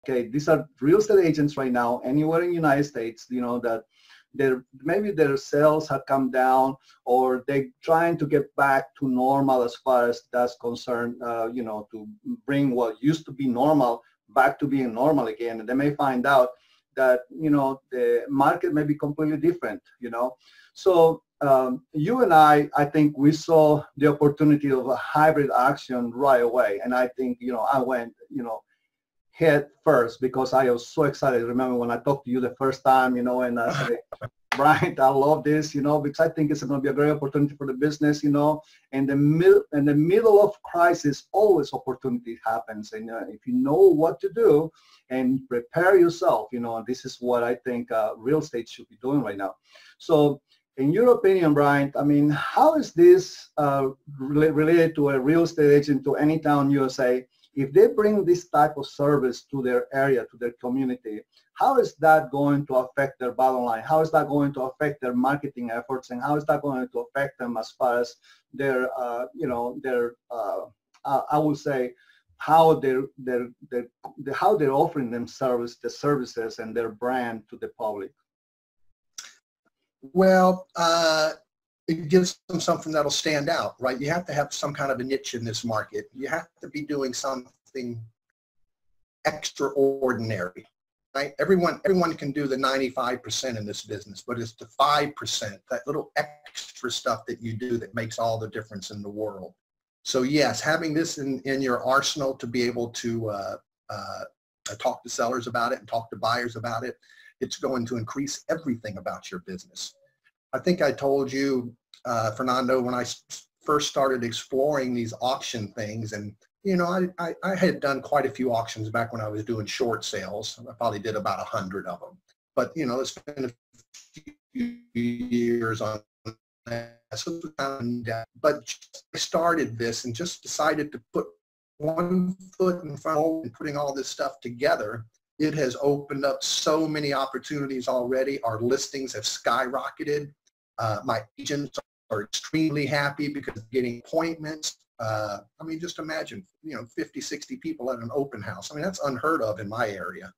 okay, these are real estate agents right now anywhere in the United States, you know, that maybe their sales have come down, or they're trying to get back to normal as far as that's concerned, you know, to bring what used to be normal back to being normal again. And they may find out that, you know, the market may be completely different, you know. So you and I think we saw the opportunity of a hybrid auction right away. And I think, you know, I went, you know, head first because I was so excited. Remember when I talked to you the first time, you know, and I said, Brian, I love this, you know, because I think it's going to be a great opportunity for the business, you know. And in the middle of crisis, always opportunity happens. And if you know what to do and prepare yourself, you know, this is what I think real estate should be doing right now. So in your opinion, Brian, I mean, how is this related to a real estate agent to Anytown USA? If they bring this type of service to their area, to their community, how is that going to affect their bottom line? How is that going to affect their marketing efforts? And how is that going to affect them as far as their, you know, their, I would say, how they're offering them the services and their brand to the public? Well, it gives them something that'll stand out, right? You have to have some kind of a niche in this market. You have to be doing something extraordinary, right? Everyone can do the 95% in this business, but it's the 5%, that little extra stuff that you do that makes all the difference in the world. So yes, having this in your arsenal to be able to talk to sellers about it and talk to buyers about it, it's going to increase everything about your business. I think I told you, Fernando, when I first started exploring these auction things, and you know, I had done quite a few auctions back when I was doing short sales. I probably did about 100 of them. But you know, it's been a few years on that. But I started this and just decided to put one foot in front of and putting all this stuff together. It has opened up so many opportunities already. Our listings have skyrocketed. My agents are extremely happy because they're getting appointments. I mean, just imagine, you know, 50, 60 people at an open house. I mean, that's unheard of in my area.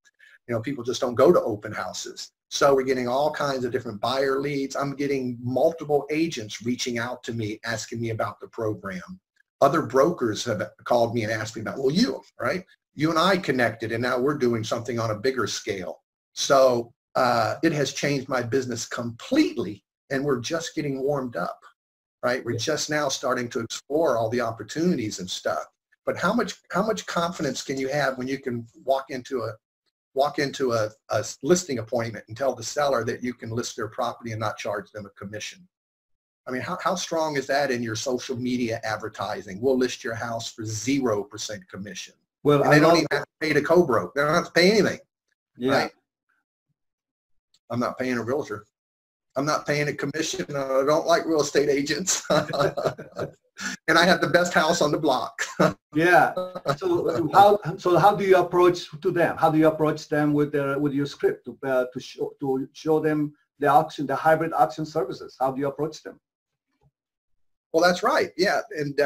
You know, people just don't go to open houses. So we're getting all kinds of different buyer leads. I'm getting multiple agents reaching out to me, asking me about the program. Other brokers have called me and asked me about, well, you, right? You and I connected, and now we're doing something on a bigger scale. So it has changed my business completely, and we're just getting warmed up, right? We're just now starting to explore all the opportunities and stuff. But how much confidence can you have when you can walk into a listing appointment and tell the seller that you can list their property and not charge them a commission? I mean, how strong is that in your social media advertising? We'll list your house for 0% commission. Well, and they don't even have to pay the co-broke. They don't have to pay anything. Yeah. Right? I'm not paying a realtor. I'm not paying a commission. I don't like real estate agents. And I have the best house on the block. Yeah. So how do you approach to them? How do you approach them with your script to show them the hybrid auction services? How do you approach them? Well, that's right. Yeah. And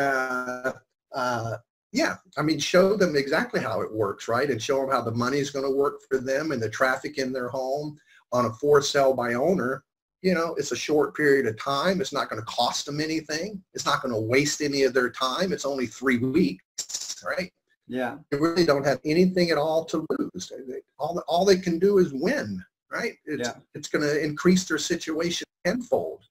yeah, I mean, show them exactly how it works, right? And show them how the money is going to work for them and the traffic in their home on a for sale by owner. You know, it's a short period of time. It's not going to cost them anything. It's not going to waste any of their time. It's only 3 weeks, right? Yeah. They really don't have anything at all to lose. All they can do is win, right? It's going to increase their situation tenfold.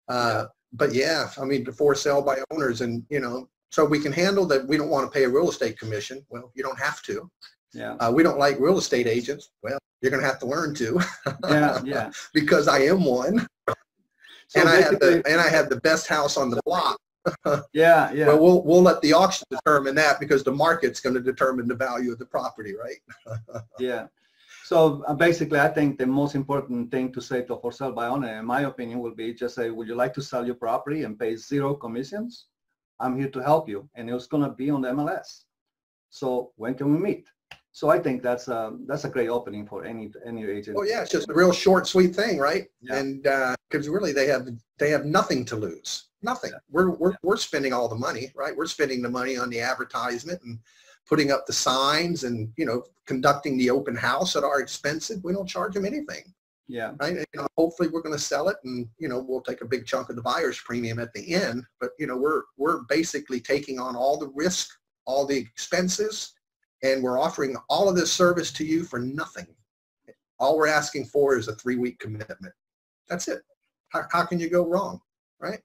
But yeah, I mean, the for sale by owners, and, you know, so we can handle that. We don't want to pay a real estate commission. Well, you don't have to. Yeah. We don't like real estate agents. Well, you're going to have to learn to. Yeah. Because I am one. So and I have the best house on the block. Yeah. Well, we'll let the auction determine that, because the market's going to determine the value of the property, right? Yeah. So basically, I think the most important thing to say to a for sale by owner, in my opinion, will be just say, would you like to sell your property and pay 0 commissions? I'm here to help you, and it's going to be on the MLS. So when can we meet? So I think that's a great opening for any agent. Well, yeah, it's just a real short, sweet thing, right? Yeah. And because really they have nothing to lose, nothing. Yeah. We're spending all the money, right? We're spending the money on the advertisement and putting up the signs and, you know, conducting the open house at our expense. We don't charge them anything. Yeah. Right? You know, hopefully we're going to sell it, and, you know, we'll take a big chunk of the buyer's premium at the end. But, you know, we're basically taking on all the risk, all the expenses, and we're offering all of this service to you for nothing. All we're asking for is a 3-week commitment. That's it. How can you go wrong, right?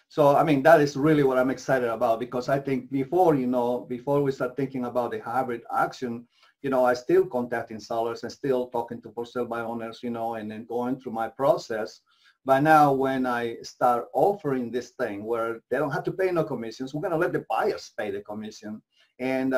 So, I mean, that is really what I'm excited about, because I think before, you know, before we start thinking about the hybrid auction, you know, I still contacting sellers and still talking to for sale by owners, you know, and then going through my process. But now when I start offering this thing where they don't have to pay no commissions, we're going to let the buyers pay the commission. And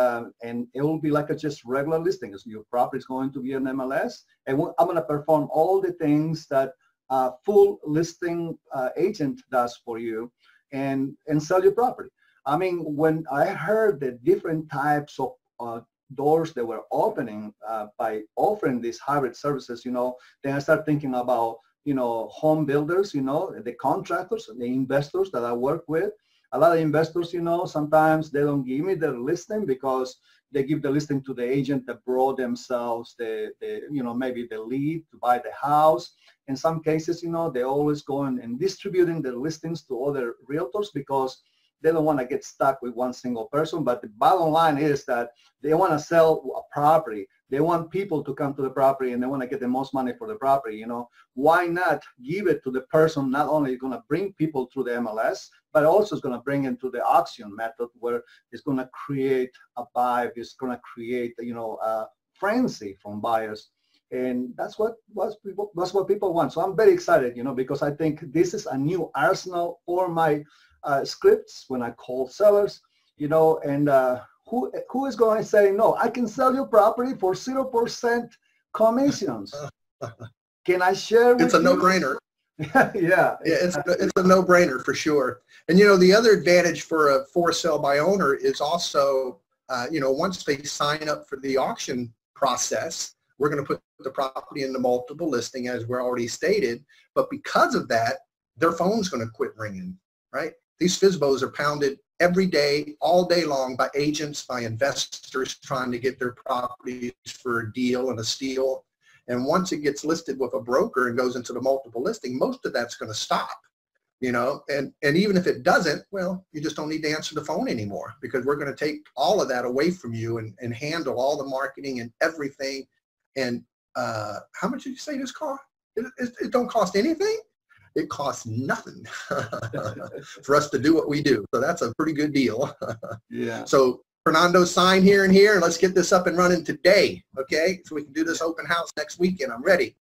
it will be like a just regular listing. Your property is going to be an MLS, and I'm going to perform all the things that a full listing agent does for you, and sell your property. I mean, when I heard the different types of doors that were opening by offering these hybrid services, you know, then I start thinking about, you know, home builders, you know, the contractors, the investors that I work with. A lot of investors, you know, sometimes they don't give me their listing because they give the listing to the agent that brought themselves the you know, maybe the lead to buy the house. In some cases, you know, they always go and distributing their listings to other realtors because they don't want to get stuck with one single person. But the bottom line is that they want to sell a property. They want people to come to the property, and they want to get the most money for the property. You know, why not give it to the person not only going to bring people through the MLS, but also is going to bring into the auction method, where it's going to create a vibe. It's going to create, you know, a frenzy from buyers. And that's what people want. So I'm very excited, you know, because I think this is a new arsenal for my scripts when I call sellers, you know, and who is going to say, no, I can sell your property for 0% commissions. Can I share with you? It's a no-brainer. Yeah, it's a no-brainer for sure. And, you know, the other advantage for a for sale by owner is also, you know, once they sign up for the auction process, we're going to put the property in the multiple listing, as we're already stated. But because of that, their phone's going to quit ringing, right? These FSBOs are pounded every day, all day long, by agents, by investors trying to get their properties for a deal and a steal. And once it gets listed with a broker and goes into the multiple listing, most of that's going to stop, you know. And even if it doesn't, well, you just don't need to answer the phone anymore, because we're going to take all of that away from you and handle all the marketing and everything. And how much did you say this cost? It don't cost anything. It costs nothing for us to do what we do. So that's a pretty good deal. Yeah. So Fernando, sign here and here, and let's get this up and running today, okay? So we can do this open house next weekend. I'm ready.